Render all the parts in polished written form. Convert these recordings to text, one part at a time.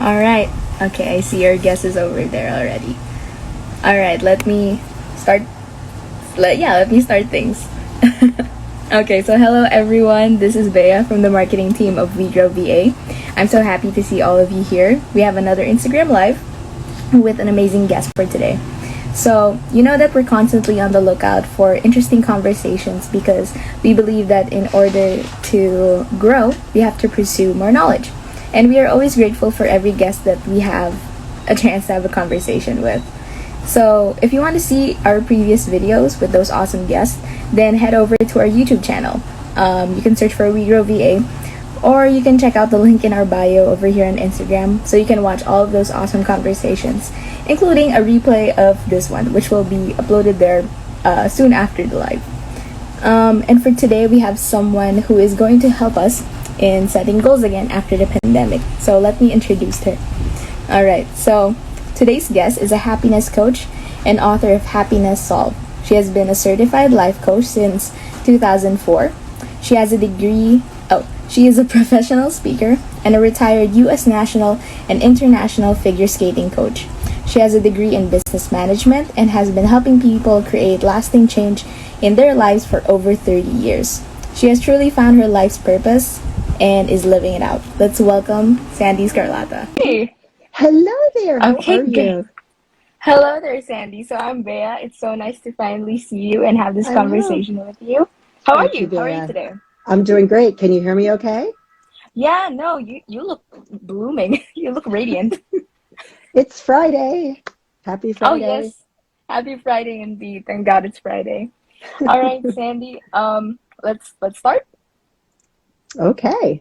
All right. Okay, I see your guess is over there already. All right, let me start. Let me start things. Okay, so hello everyone. This is Bea from the marketing team of WeGrow VA. I'm so happy to see all of you here. We have another Instagram Live with an amazing guest for today. So, you know that we're constantly on the lookout for interesting conversations because we believe that in order to grow, we have to pursue more knowledge. And we are always grateful for every guest that we have a chance to have a conversation with. So, if you want to see our previous videos with those awesome guests, then head over to our YouTube channel. You can search for WeGrow VA, or you can check out the link in our bio over here on Instagram so you can watch all of those awesome conversations, including a replay of this one, which will be uploaded there soon after the live. And for today, we have someone who is going to help us in setting goals again after the pandemic. So let me introduce her. All right, so today's guest is a happiness coach and author of Happiness Solved. She has been a certified life coach since 2004. She has a degree. She is a professional speaker and a retired U.S. national and international figure skating coach. She has a degree in business management and has been helping people create lasting change in their lives for over 30 years. She has truly found her life's purpose and is living it out. Let's welcome Sandee Sgarlata. Hey. Hello there. How are you? Hello there, Sandee. So I'm Bea. It's so nice to finally see you and have this conversation with you. How are you? How are you today? I'm doing great. Can you hear me okay? Yeah, no, you look blooming. You look radiant. It's Friday. Happy Friday. Oh, yes. Happy Friday indeed. Thank God it's Friday. All right, Sandee, let's start. Okay.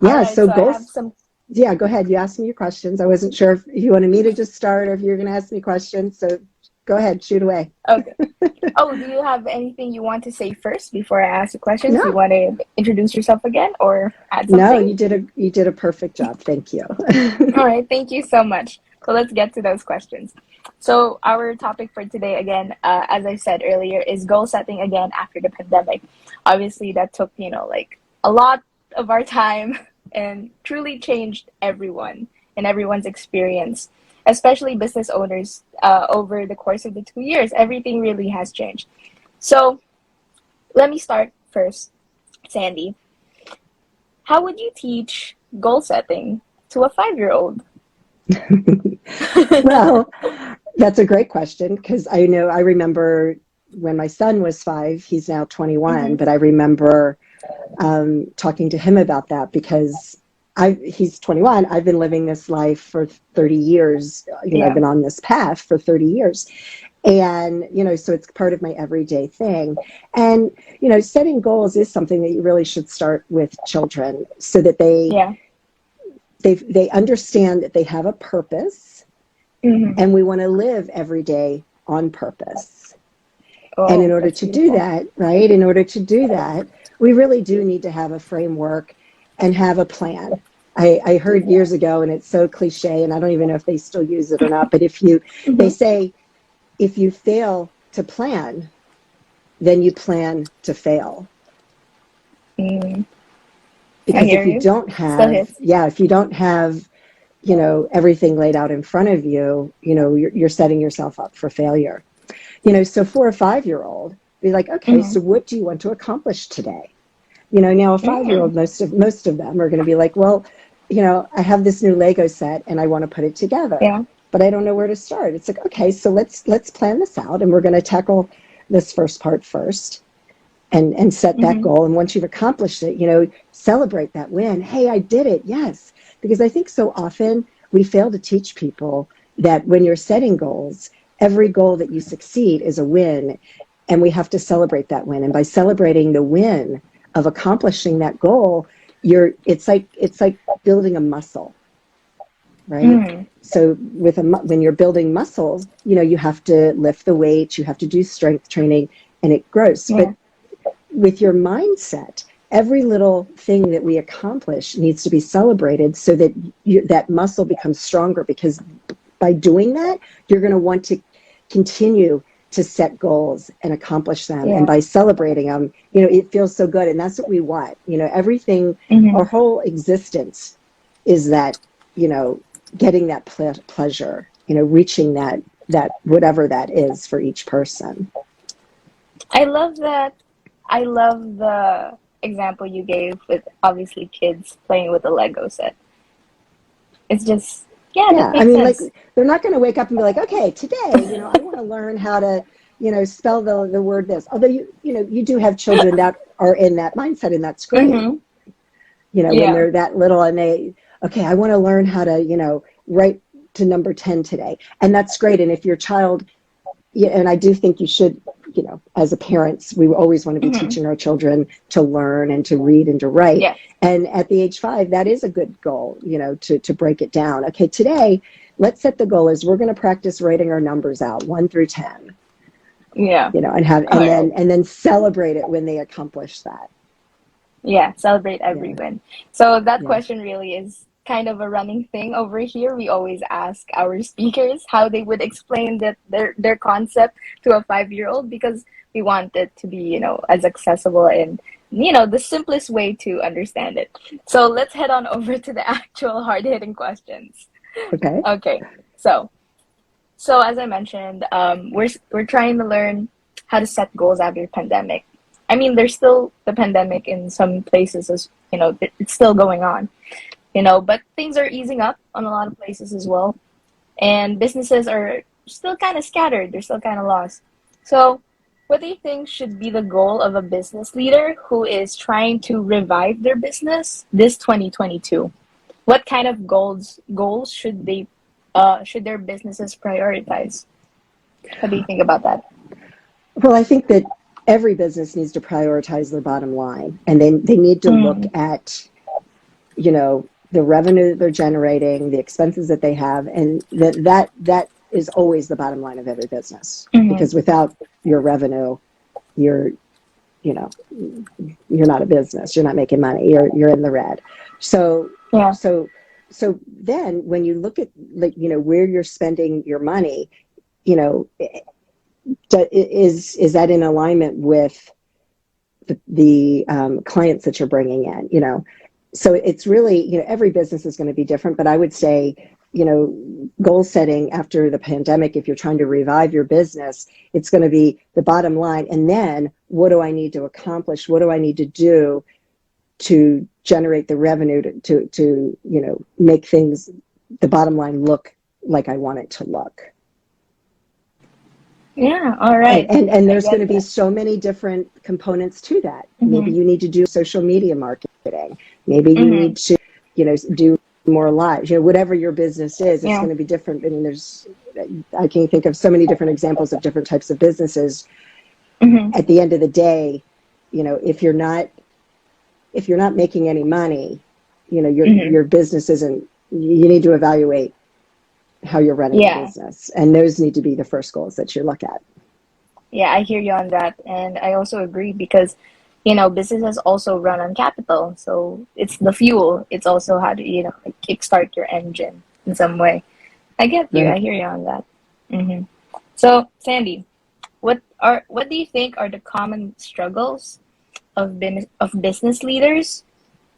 Yeah, Right, so I goals. have some. Yeah, go ahead. You asked me your questions. I wasn't sure if you wanted me to just start or if you were going to ask me questions. So go ahead, shoot away. Okay. Oh, do you have anything you want to say first before I ask the questions? No. Do you want to introduce yourself again or add something? No, you did a perfect job. Thank you. All right, thank you so much. So let's get to those questions. So our topic for today, again, as I said earlier, is goal setting again after the pandemic. Obviously, that took, like a lot of our time and truly changed everyone and everyone's experience, especially business owners over the course of the 2 years. Everything really has changed. So let me start first, Sandee. How would you teach goal setting to a 5-year-old? Well, that's a great question because I remember when my son was 5, he's now 21, but I remember talking to him about that because he's 21. I've been living this life for 30 years. I've been on this path for 30 years. And, so it's part of my everyday thing. And, setting goals is something that you really should start with children so that they understand that they have a purpose and we want to live every day on purpose. And in order to do that, right, we really do need to have a framework and have a plan. I heard years ago, and it's so cliche, and I don't even know if they still use it or not, but they say, if you fail to plan, then you plan to fail. Because if you don't have, everything laid out in front of you, you're setting yourself up for failure. So for a 5-year-old, be like, okay, so what do you want to accomplish today? Now a 5-year-old, most of them are going to be like, well, I have this new Lego set and I want to put it together, but I don't know where to start. It's like, okay, so let's plan this out and we're going to tackle this first part first and set that goal. And once you've accomplished it, celebrate that win. Hey, I did it. Yes. Because I think so often we fail to teach people that when you're setting goals, every goal that you succeed is a win, and we have to celebrate that win. And by celebrating the win of accomplishing that goal, it's like building a muscle, right? So when you're building muscles, you have to lift the weight, you have to do strength training, and it grows. But with your mindset, every little thing that we accomplish needs to be celebrated so that that muscle becomes stronger, because by doing that, you're going to want to continue to set goals and accomplish them. And by celebrating them, it feels so good. And that's what we want. Everything, our whole existence is that, getting that pleasure, reaching that whatever that is for each person. I love that. I love the example you gave with obviously kids playing with a Lego set. It's just, yeah, that Yeah, I makes mean, like sense. they're not going to wake up and be like, okay, today, I want to learn how to, spell the word this. Although you do have children that are in that mindset, and that's great. Mm-hmm. When Yeah. they're that little and okay, I want to learn how to, write to number 10 today, and that's great. And if your child, yeah, and I do think you should, as a parents, we always want to be Mm-hmm. teaching our children to learn and to read and to write. Yes. And at the age 5, that is a good goal, to break it down. Okay, today, let's set the goal is we're going to practice writing our numbers out 1 through 10, Yeah. and have, All right. and then celebrate it when they accomplish that. Yeah, celebrate every Yeah, win. So that yeah. question really is kind of a running thing over here. We always ask our speakers how they would explain that their concept to a 5-year-old because we want it to be, as accessible and the simplest way to understand it. So let's head on over to the actual hard-hitting questions. Okay. Okay. So as I mentioned, we're trying to learn how to set goals after pandemic. I mean, there's still the pandemic in some places, as it's still going on, but things are easing up on a lot of places as well, and businesses are still kind of scattered. They're still kind of lost. So, what do you think should be the goal of a business leader who is trying to revive their business this 2022? What kind of goals should their businesses prioritize? What do you think about that? Well, I think that every business needs to prioritize their bottom line, and they need to look Mm, at, the revenue that they're generating, the expenses that they have, and that is always the bottom line of every business. mm-hmm. Because without your revenue, you're, you know, you're not a business. You're not making money. You're in the red. So Yeah. so so then when you look at, like, where you're spending your money, you know, is that in alignment with the clients that you're bringing in? So it's really, every business is going to be different, but I would say, goal setting after the pandemic, if you're trying to revive your business, it's going to be the bottom line. And then what do I need to accomplish? What do I need to do to generate the revenue to make things, the bottom line, look like I want it to look? Yeah. All And, right. and, and I there's going get to be that. so many different components to that. Maybe Mm-hmm. you need to do social media marketing. Maybe you Mm-hmm. need to, do more lives. Whatever your business is, it's Yeah. going to be different. I mean, I can think of so many different examples of different types of businesses. Mm-hmm. At the end of the day, if you're not making any money, your Mm-hmm. your business isn't. You need to evaluate how you're running the Yeah. business, and those need to be the first goals that you look at. Yeah. I hear you on that, and I also agree because businesses also run on capital, so it's the fuel. It's also how to like kickstart your engine in some way. I get you. I Right. hear you on that. Mm-hmm. So, Sandy, what do you think are the common struggles of business leaders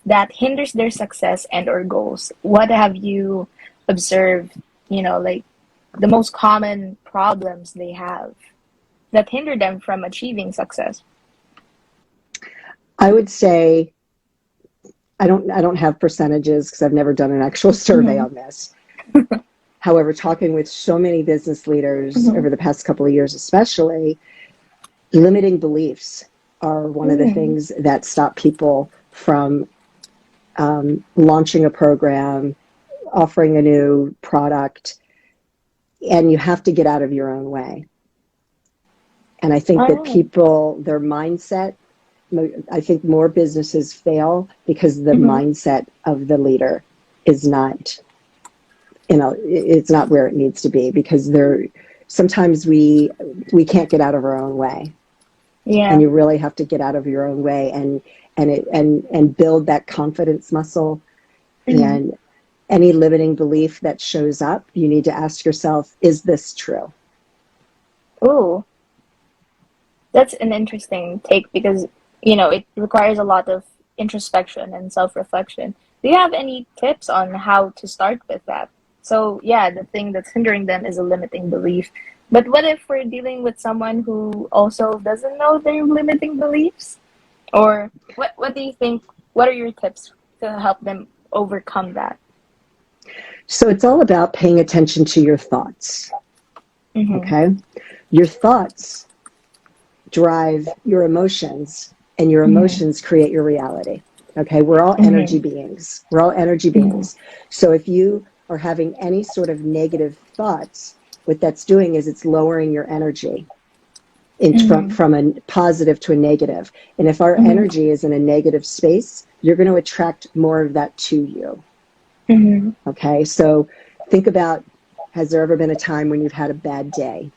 that hinders their success and or goals? What have you observed, like the most common problems they have that hinder them from achieving success? I would say I don't have percentages because I've never done an actual survey Mm-hmm. on this. However, talking with so many business leaders Mm-hmm. over the past couple of years, especially, limiting beliefs are one of the Mm-hmm. things that stop people from launching a program, offering a new product, and you have to get out of your own way. And I think All that right. people, their mindset, I think more businesses fail because the Mm-hmm. mindset of the leader is not, it's not where it needs to be, because sometimes we can't get out of our own way, and Yeah. you really have to get out of your own way and build that confidence muscle. Mm-hmm. And any limiting belief that shows up, you need to ask yourself, is this true? Oh, that's an interesting take because it requires a lot of introspection and self-reflection. Do you have any tips on how to start with that? So yeah, the thing that's hindering them is a limiting belief. But what if we're dealing with someone who also doesn't know their limiting beliefs? Or what do you think? What are your tips to help them overcome that? So it's all about paying attention to your thoughts. Mm-hmm. Okay? Your thoughts drive your emotions, and your emotions create your reality. Okay? We're all energy beings. We're all energy beings. So if you are having any sort of negative thoughts, what that's doing is it's lowering your energy from a positive to a negative. And if our energy is in a negative space, you're going to attract more of that to you. Okay, so think about, has there ever been a time when you've had a bad day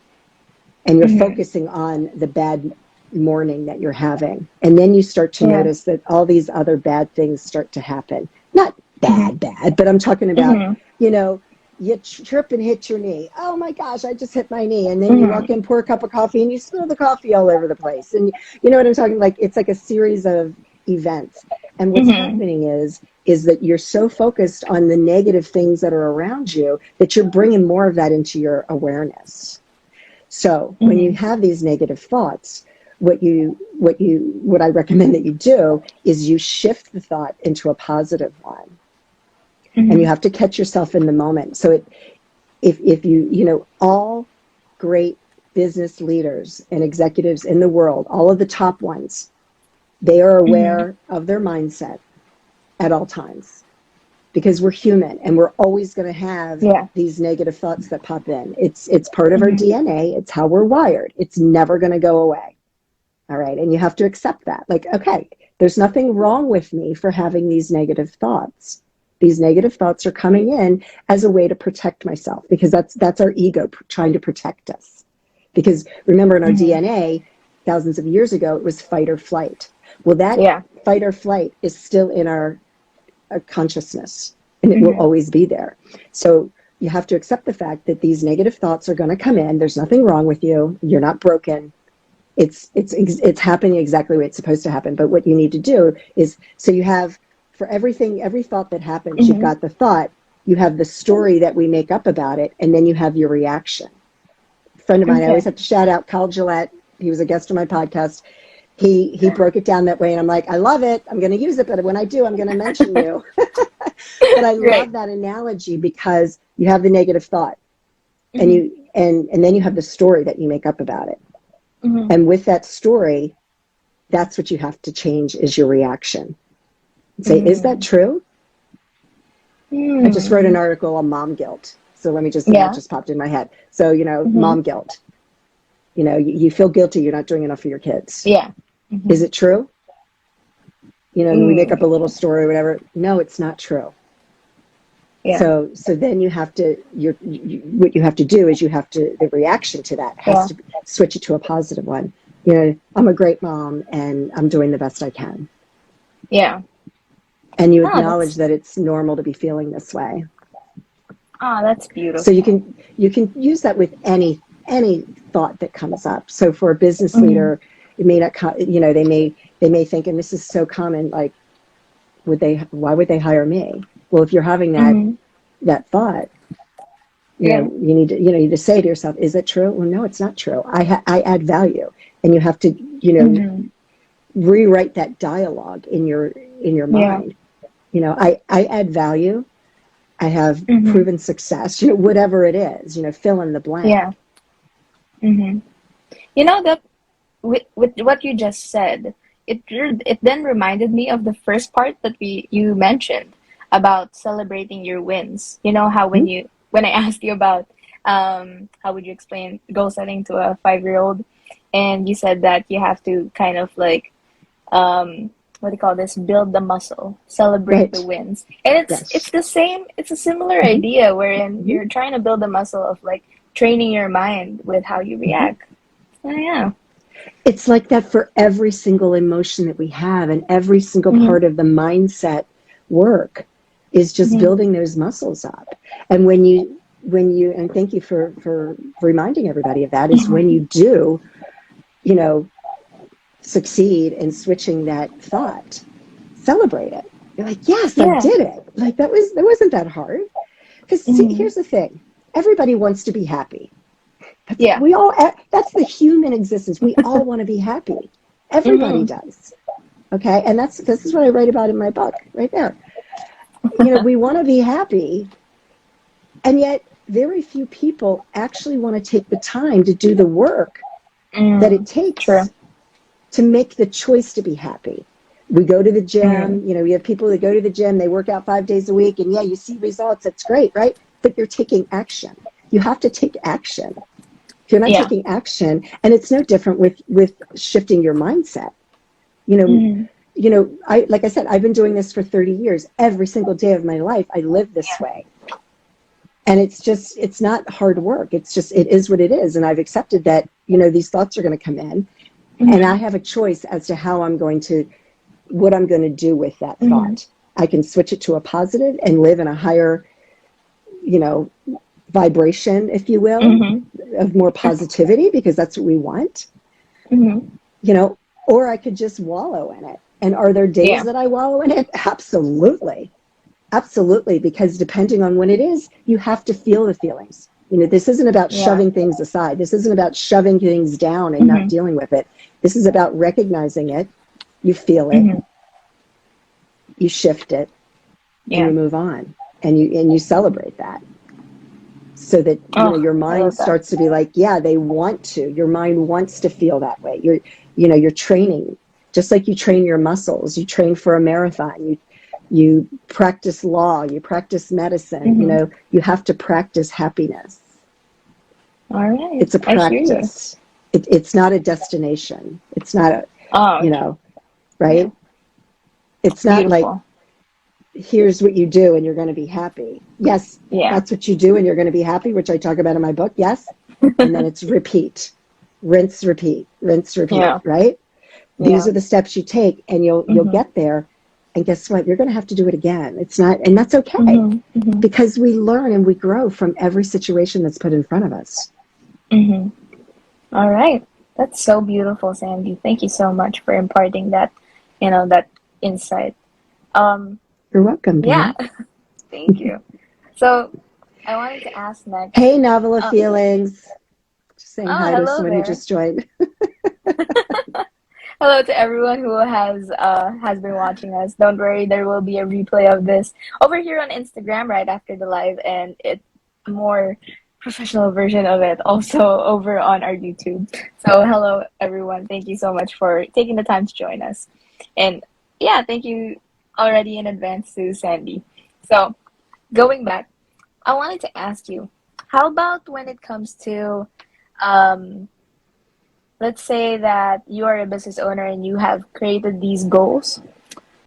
and you're focusing on the bad morning that you're having, and then you start to notice that all these other bad things start to happen? Not bad, but I'm talking about, you trip and hit your knee. Oh my gosh, I just hit my knee. And then you walk in, pour a cup of coffee, and you spill the coffee all over the place. And you know what I'm talking, like, it's like a series of events. And what's happening is that you're so focused on the negative things that are around you that you're bringing more of that into your awareness. So when you have these negative thoughts, what I recommend that you do is you shift the thought into a positive one. And you have to catch yourself in the moment. So if you all great business leaders and executives in the world, all of the top ones, they are aware of their mindset at all times, because we're human and we're always going to have these negative thoughts that pop in. It's part of our DNA. It's how we're wired. It's never going to go away. All right. And you have to accept that. Like, okay, there's nothing wrong with me for having these negative thoughts. These negative thoughts are coming in as a way to protect myself, because that's our ego trying to protect us. Because remember, in our DNA, thousands of years ago, it was fight or flight. Well, that fight or flight is still in our consciousness, and it will always be there. So you have to accept the fact that these negative thoughts are going to come in. There's nothing wrong with you. You're not broken. It's happening exactly the way it's supposed to happen. But what you need to do is, so you have, for every thought that happens, you've got the thought, you have the story that we make up about it, and then you have your reaction. A friend of mine, I always have to shout out Cal Gillette. He was a guest on my podcast. He broke it down that way, and I'm like, I love it. I'm going to use it, but when I do, I'm going to mention you. But I love that analogy, because you have the negative thought, and then you have the story that you make up about it. And with that story, that's what you have to change, is your reaction. Say, is that true? I just wrote an article on mom guilt. So let me just, that just popped in my head. So, mom guilt. You feel guilty, you're not doing enough for your kids. Is it true? We make up a little story or whatever. No, it's not true. So then you have to, what you have to do is the reaction to that has to switch it to a positive one. I'm a great mom and I'm doing the best I can. And you acknowledge that it's normal to be feeling this way. That's beautiful. So you can use that with any thought that comes up. So for a business leader, it may not, they may think, and this is so common, like, why would they hire me? Well, if you're having that thought, you need to say to yourself, is it true? Well, no, it's not true. I add value, and you have to, rewrite that dialogue in your mind. I add value. I have proven success, whatever it is, fill in the blank. That with what you just said, it then reminded me of the first part that you mentioned about celebrating your wins. How when I asked you about how would you explain goal setting to a 5-year-old, and you said that you have to kind of like what do you call this? Build the muscle, celebrate the wins. And it's the same, it's a similar idea wherein you're trying to build the muscle of like training your mind with how you react. So, it's like that for every single emotion that we have, and every single part of the mindset work is just building those muscles up. And when you, and thank you for reminding everybody of that, is when you do, succeed in switching that thought, celebrate it. You're like, yes, I did it. Like that wasn't that hard. Because see, here's the thing. Everybody wants to be happy. Yeah. That's the human existence. We all want to be happy. Everybody does. Okay? And this is what I write about in my book right there. We want to be happy, and yet very few people actually want to take the time to do the work that it takes to make the choice to be happy. We go to the gym, we have people that go to the gym, they work out 5 days a week, and you see results. That's great, right? But you're taking action. You have to take action. If you're not taking action, and it's no different with shifting your mindset. Like I said, I've been doing this for 30 years. Every single day of my life, I live this way. And it's not hard work. It is what it is. And I've accepted that, these thoughts are going to come in, and I have a choice as to what I'm going to do with that thought. I can switch it to a positive and live in a higher, vibration, if you will, of more positivity, because that's what we want, or I could just wallow in it. And are there days that I wallow in it? Absolutely. Absolutely. Because depending on when it is, you have to feel the feelings. This isn't about shoving things aside. This isn't about shoving things down and not dealing with it. This is about recognizing it. You feel it. You shift it. And you move on. And you celebrate that. So that your mind starts to be like, they want to. Your mind wants to feel that way. You're training. Just like you train your muscles, you train for a marathon, you practice law, you practice medicine, you have to practice happiness. All right. It's a practice. It's not a destination. It's not right? It's not like, here's what you do and you're going to be happy. Yes, that's what you do and you're going to be happy, which I talk about in my book, yes. And then it's repeat, rinse, repeat, right? These are the steps you take, and you'll get there. And guess what? You're going to have to do it again. And that's okay, because we learn and we grow from every situation that's put in front of us. All right. That's so beautiful, Sandee. Thank you so much for imparting that, that insight. You're welcome. Yeah. Thank you. So I wanted to ask next. Hey, Novel of Feelings. Just saying hi to someone who just joined. Hello to everyone who has been watching us. Don't worry, there will be a replay of this over here on Instagram right after the live, and a more professional version of it also over on our YouTube. So hello everyone. Thank you so much for taking the time to join us. And thank you already in advance to Sandee. So going back, I wanted to ask you, how about when it comes to let's say that you are a business owner and you have created these goals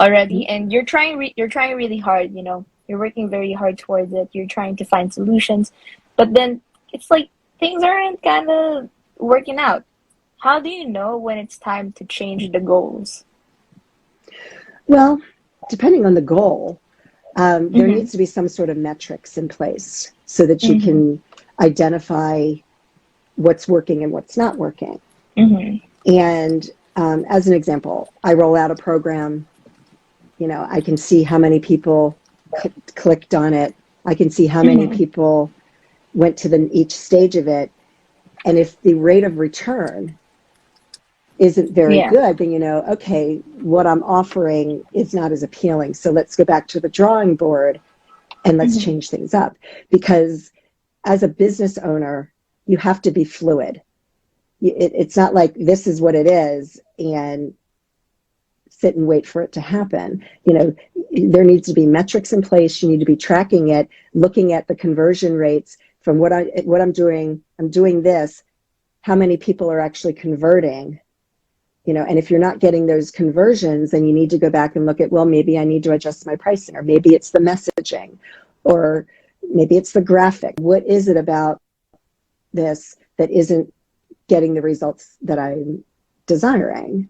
already, and you're trying really hard, you're working very hard towards it. You're trying to find solutions, but then it's like things aren't kind of working out. How do you know when it's time to change the goals? Well, depending on the goal, there needs to be some sort of metrics in place so that you can identify what's working and what's not working. And as an example, I roll out a program, I can see how many people clicked on it. I can see how many people went to each stage of it. And if the rate of return isn't very good, then okay, what I'm offering is not as appealing. So let's go back to the drawing board and let's change things up. Because as a business owner, you have to be fluid. It's not like this is what it is and sit and wait for it to happen. There needs to be metrics in place. You need to be tracking it, looking at the conversion rates from what I'm doing. I'm doing this. How many people are actually converting? And if you're not getting those conversions, then you need to go back and look at, well, maybe I need to adjust my pricing, or maybe it's the messaging, or maybe it's the graphic. What is it about this that isn't getting the results that I'm desiring?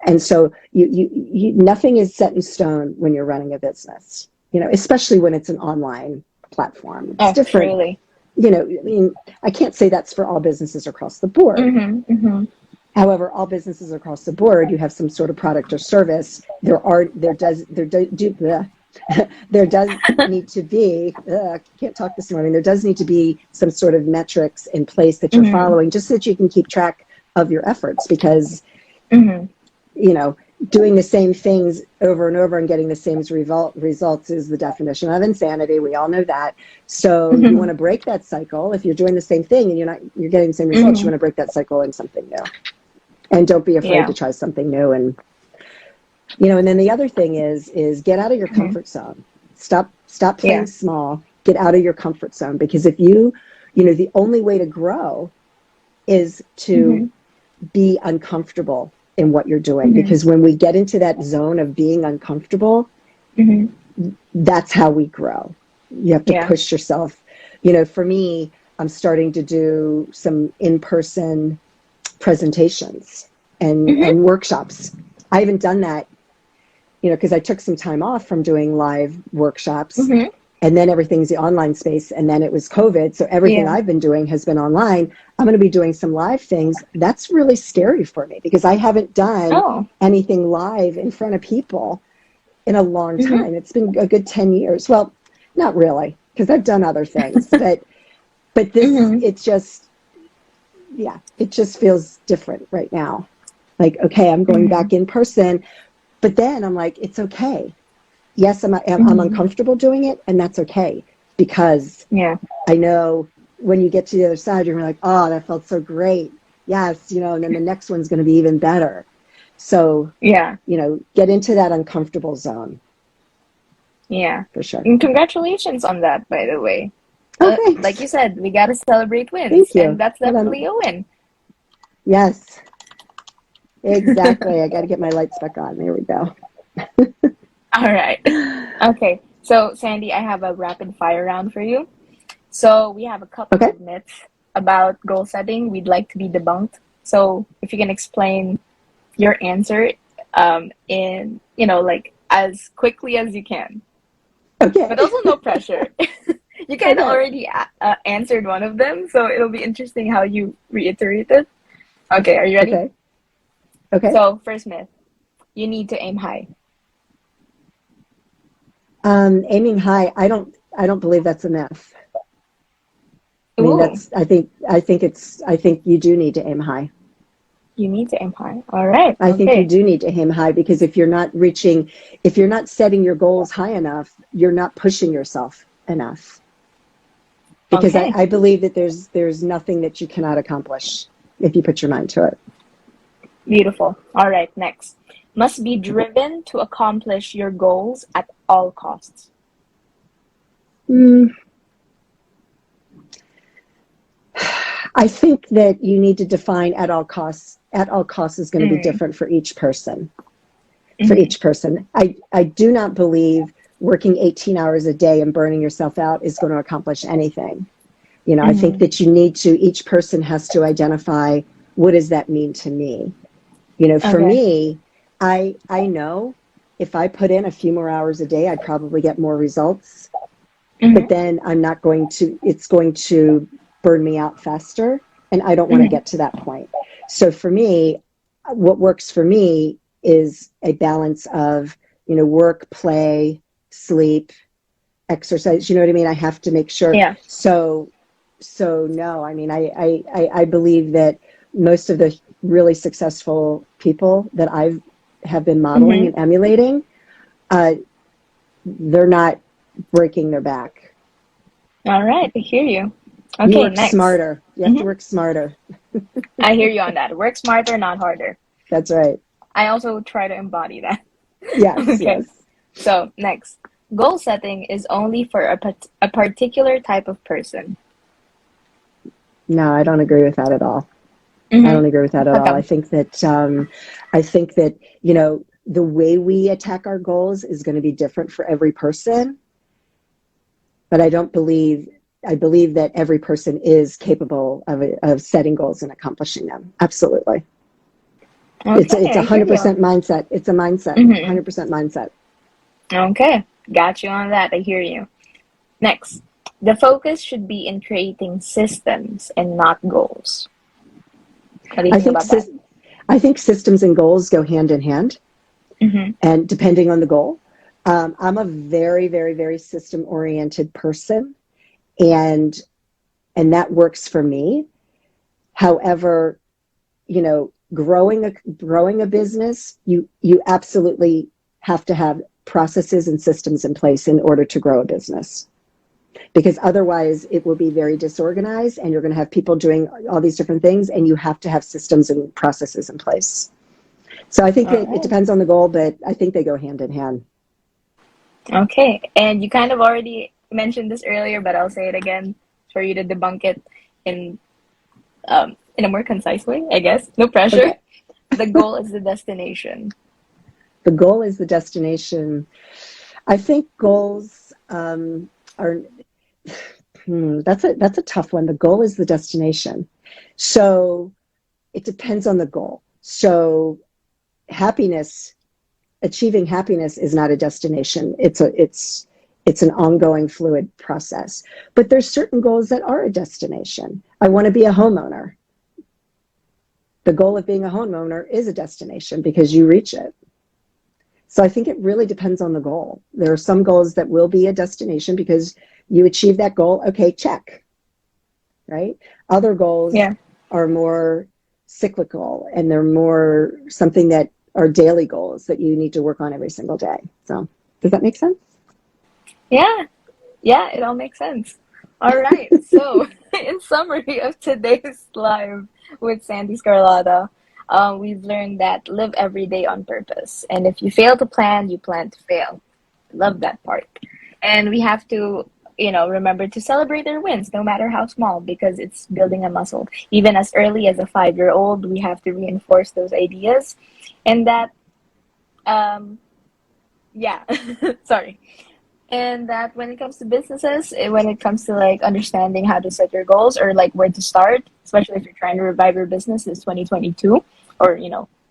And so you nothing is set in stone when you're running a business, especially when it's an online platform. It's different. Really. I can't say that's for all businesses across the board. However, all businesses across the board, you have some sort of product or service. There there does need to be, I can't talk this morning, there does need to be some sort of metrics in place that you're following, just so that you can keep track of your efforts, because, you know, doing the same things over and over and getting the same results is the definition of insanity. We all know that. So you want to break that cycle. If you're doing the same thing and you're getting the same results, you want to break that cycle in something new. And don't be afraid to try something new. And, you know, and then the other thing is get out of your comfort zone. Stop playing small. Get out of your comfort zone, because if you know, the only way to grow is to be uncomfortable in what you're doing, because when we get into that zone of being uncomfortable, that's how we grow. You have to push yourself. You know, for me, I'm starting to do some in-person presentations and workshops. I haven't done that, you know, because I took some time off from doing live workshops, and then everything's the online space, and then it was COVID, so everything I've been doing has been online. I'm going to be doing some live things. That's really scary for me, because I haven't done anything live in front of people in a long time. It's been a good 10 years. Well, not really, because I've done other things, but this, it's just, it just feels different right now. Like, okay, I'm going back in person, but then I'm like, it's okay. Yes, I'm uncomfortable doing it, and that's okay, because I know when you get to the other side, you're like, oh, that felt so great. Yes, you know, and then the next one's going to be even better. So, you know, get into that uncomfortable zone. Yeah, for sure. And congratulations on that, by the way. Like you said, we got to celebrate wins. Thank you. And that's definitely a win. Yes, exactly. I got to get my lights back on. There we go. All right. Okay. So, Sandee, I have a rapid fire round for you. So, we have a couple of myths about goal setting we'd like to be debunked. So, if you can explain your answer in, you know, like as quickly as you can. Okay. But also no pressure. You kind of already answered one of them, so it'll be interesting how you reiterate it. Okay, are you ready? Okay. So, first myth, you need to aim high. Aiming high, I don't believe that's a myth. I mean, I think you do need to aim high. You need to aim high. All right. I think you do need to aim high, because if you're not setting your goals high enough, you're not pushing yourself enough. Because I believe that there's nothing that you cannot accomplish if you put your mind to it. Beautiful. All right, next. Must be driven to accomplish your goals at all costs. I think that you need to define at all costs. At all costs is going to be different for each person. For each person. I do not believe working 18 hours a day and burning yourself out is going to accomplish anything. You know, I think that each person has to identify, what does that mean to me? You know, for me, I know if I put in a few more hours a day, I'd probably get more results. But then it's going to burn me out faster, and I don't want to get to that point. So for me, what works for me is a balance of, you know, work, play, sleep, exercise. You know what I mean? I have to make sure. Yeah. So no, I mean, I believe that most of the really successful people that have been modeling and emulating, they're not breaking their back. All right, I hear you. Okay, you work next. smarter. You have to work smarter. I hear you on that. Work smarter, not harder. That's right. I also try to embody that. Yes, yes. So, next. Goal setting is only for a particular type of person. No, I don't agree with that at all. I don't agree with that at all. I think that, you know, the way we attack our goals is going to be different for every person. But I believe that every person is capable of setting goals and accomplishing them. Absolutely. Okay, it's 100% mindset. It's a mindset, 100% mindset. Okay, got you on that. I hear you. Next, the focus should be in creating systems and not goals. What do you think about that? I think systems and goals go hand in hand, and depending on the goal. I'm a very, very, very system-oriented person, and that works for me. However, growing a business, you absolutely have to have processes and systems in place in order to grow a business, because otherwise it will be very disorganized, and you're going to have people doing all these different things, and you have to have systems and processes in place. So I think it depends on the goal, but I think they go hand in hand. Okay, and you kind of already mentioned this earlier, but I'll say it again for you to debunk it in in a more concise way, I guess. No pressure. Okay. The goal is the destination. The goal is the destination. I think goals are that's a tough one. The goal is the destination. So it depends on the goal. So achieving happiness is not a destination. It's an ongoing fluid process. But there's certain goals that are a destination. I want to be a homeowner. The goal of being a homeowner is a destination because you reach it. So I think it really depends on the goal. There are some goals that will be a destination because you achieve that goal. Okay, check. Right? Other goals are more cyclical, and they're more something that are daily goals that you need to work on every single day. So does that make sense? Yeah, it all makes sense. All right, so in summary of today's live with Sandee Sgarlata, we've learned that live every day on purpose. And if you fail to plan, you plan to fail. Love that part. And we have to, remember to celebrate our wins, no matter how small, because it's building a muscle. Even as early as a 5-year-old, we have to reinforce those ideas. And that, sorry. And that when it comes to businesses, when it comes to like understanding how to set your goals or like where to start, especially if you're trying to revive your business this 2022 or,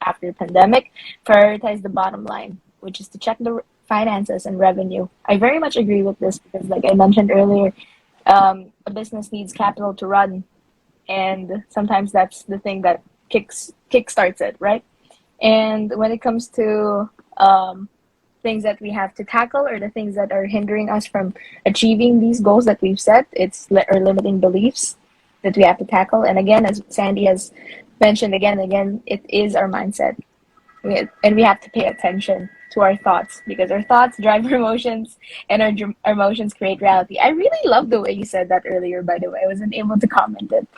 after the pandemic, prioritize the bottom line, which is to check the finances and revenue. I very much agree with this because like I mentioned earlier, a business needs capital to run. And sometimes that's the thing that kickstarts it, right? And when it comes to things that we have to tackle or the things that are hindering us from achieving these goals that we've set, it's our limiting beliefs that we have to tackle. And again, as Sandee has mentioned again and again, it is our mindset. And we have to pay attention to our thoughts because our thoughts drive our emotions and our emotions create reality. I really love the way you said that earlier, by the way. I wasn't able to comment it.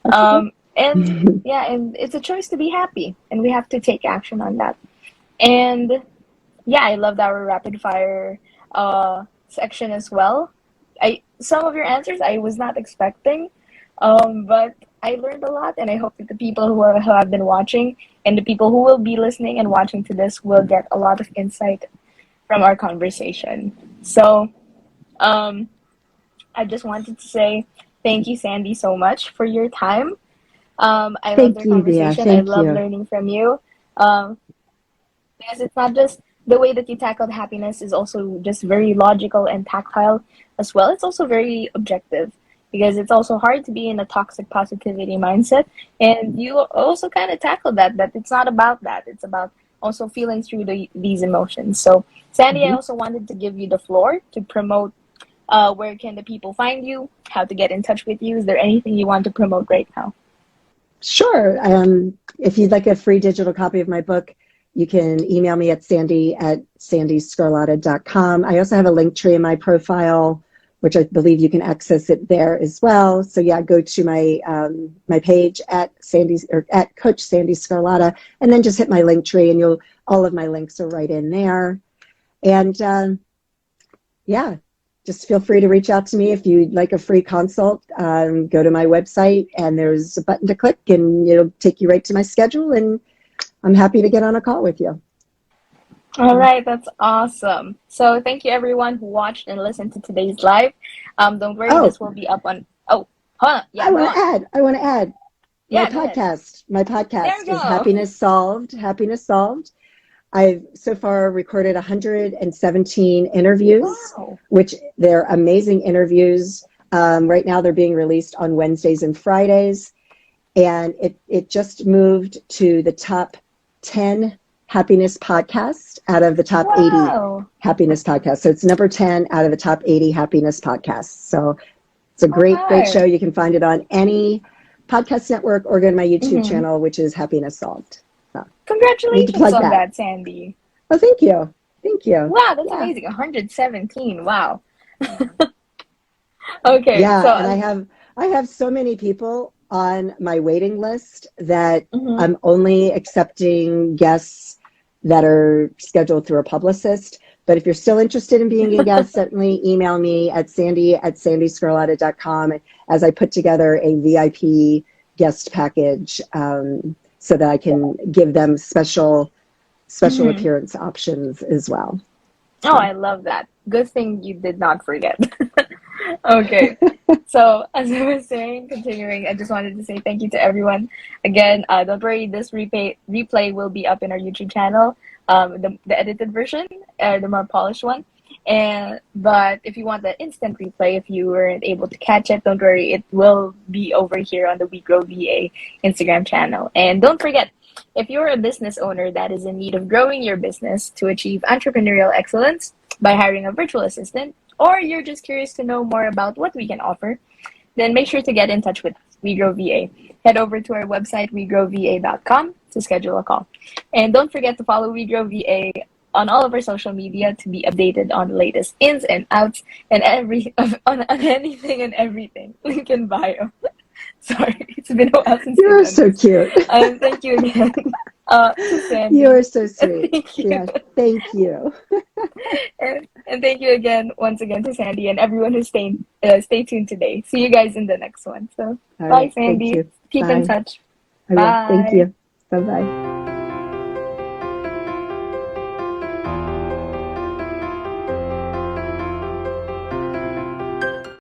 And it's a choice to be happy, and we have to take action on that. And yeah, I loved our rapid fire section as well. Some of your answers I was not expecting, but I learned a lot, and I hope that the people who have been watching and the people who will be listening and watching to this will get a lot of insight from our conversation. So I just wanted to say thank you, Sandee, so much for your time. I love the conversation. I love learning from you. Because it's not just the way that you tackled happiness is also just very logical and tactile as well. It's also very objective because it's also hard to be in a toxic positivity mindset. And you also kind of tackled that it's not about that. It's about also feeling through these emotions. So, Sandee, I also wanted to give you the floor to promote where can the people find you, how to get in touch with you. Is there anything you want to promote right now? Sure. If you'd like a free digital copy of my book, you can email me at sandeesgarlata.com. I also have a link tree in my profile, which I believe you can access it there as well. So yeah, go to my my page at at Coach Sandee Sgarlata, and then just hit my link tree, and all of my links are right in there. And just feel free to reach out to me if you'd like a free consult. Go to my website, and there's a button to click, and it'll take you right to my schedule, and I'm happy to get on a call with you. All right, that's awesome. So thank you everyone who watched and listened to today's live. Don't worry, this will be up on. Oh, huh? Yeah. I want to add. Yeah, my podcast is Happiness Solved. Happiness Solved. I've so far recorded 117 interviews, which they're amazing interviews. Right now they're being released on Wednesdays and Fridays. And it just moved to the top 10 happiness podcast out of the top 80 happiness podcasts. So it's number 10 out of the top 80 happiness podcasts. So it's a great show. You can find it on any podcast network or go to my YouTube channel, which is Happiness Solved. So, congratulations on that, Sandee. Oh, thank you. Thank you. Wow, that's amazing. 117. Wow. Okay. Yeah, so, and I have so many people on my waiting list that I'm only accepting guests that are scheduled through a publicist. But if you're still interested in being a guest, certainly email me at sandeesgarlata.com as I put together a VIP guest package so that I can give them special appearance options as well. Oh, I love that. Good thing you did not forget. Okay. So as I was saying, continuing, I just wanted to say thank you to everyone. Again, don't worry, this replay will be up in our YouTube channel, the edited version, the more polished one. But if you want the instant replay, if you weren't able to catch it, don't worry, it will be over here on the WeGrow VA Instagram channel. And don't forget, if you're a business owner that is in need of growing your business to achieve entrepreneurial excellence by hiring a virtual assistant, or you're just curious to know more about what we can offer, then make sure to get in touch with WeGrow VA. Head over to our website, wegrowva.com, to schedule a call. And don't forget to follow WeGrow VA on all of our social media to be updated on the latest ins and outs and on anything and everything. Link in bio. Sorry, it's been a while since you're so cute. Thank you again to Sandee. You're so sweet. Thank you. Yeah, thank you. and thank you again, once again, to Sandee and everyone who stay tuned today. See you guys in the next one. So, bye, Sandee. Keep in touch. Bye. Thank you. Bye-bye.